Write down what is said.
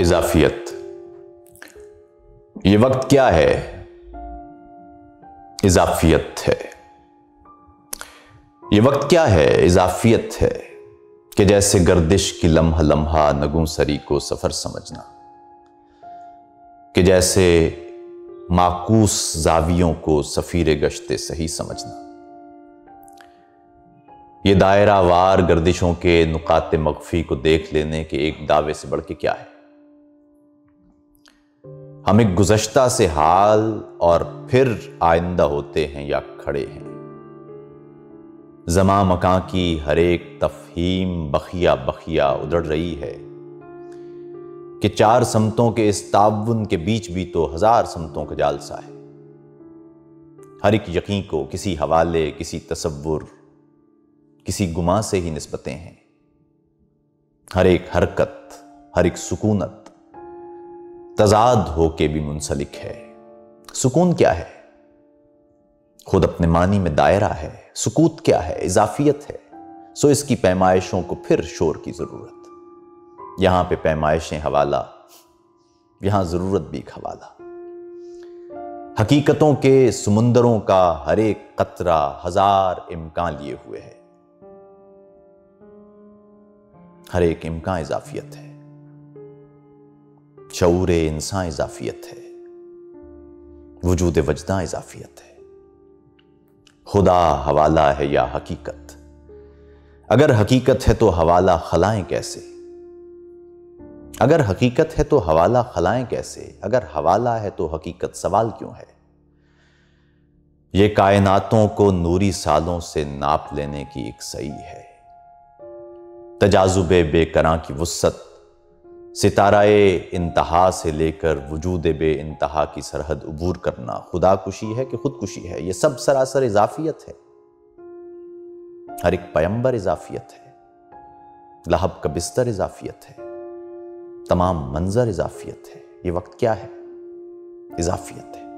اضافیت۔ یہ وقت کیا ہے؟ اضافیت ہے۔ یہ وقت کیا ہے؟ اضافیت ہے کہ جیسے گردش کی لمحہ لمحہ نگوں سری کو سفر سمجھنا، کہ جیسے معکوس زاویوں کو سفیر گشت صحیح سمجھنا۔ یہ دائرہ وار گردشوں کے نقاط مخفی کو دیکھ لینے کے ایک دعوے سے بڑھ کے کیا ہے؟ ہم ایک گزشتہ سے حال اور پھر آئندہ ہوتے ہیں یا کھڑے ہیں۔ زمان مکان کی ہر ایک تفہیم بخیا بخیا ادڑ رہی ہے کہ چار سمتوں کے اس تعاون کے بیچ بھی تو ہزار سمتوں کا جالسا ہے۔ ہر ایک یقین کو کسی حوالے، کسی تصور، کسی گمان سے ہی نسبتیں ہیں۔ ہر ایک حرکت، ہر ایک سکونت تضاد ہو کے بھی منسلک ہے۔ سکون کیا ہے؟ خود اپنے معنی میں دائرہ ہے۔ سکوت کیا ہے؟ اضافیت ہے۔ سو اس کی پیمائشوں کو پھر شور کی ضرورت۔ یہاں پہ پیمائشیں حوالہ، یہاں ضرورت بھی ایک حوالہ۔ حقیقتوں کے سمندروں کا ہر ایک قطرہ ہزار امکان لیے ہوئے ہے۔ ہر ایک امکان اضافیت ہے۔ شعور انسان اضافیت ہے۔ وجود وجدان اضافیت ہے۔ خدا حوالہ ہے یا حقیقت؟ اگر حقیقت ہے تو حوالہ خلائیں کیسے؟ اگر حقیقت ہے تو حوالہ خلائیں کیسے؟ اگر حوالہ ہے تو حقیقت سوال کیوں ہے؟ یہ کائناتوں کو نوری سالوں سے ناپ لینے کی ایک صحیح ہے۔ تجاذب بے کراں کی وسعت، ستارہ انتہا سے لے کر وجود بے انتہا کی سرحد عبور کرنا خدا کشی ہے کہ خودکشی ہے؟ یہ سب سراسر اضافیت ہے۔ ہر ایک پیمبر اضافیت ہے۔ لہب کا بستر اضافیت ہے۔ تمام منظر اضافیت ہے۔ یہ وقت کیا ہے؟ اضافیت ہے۔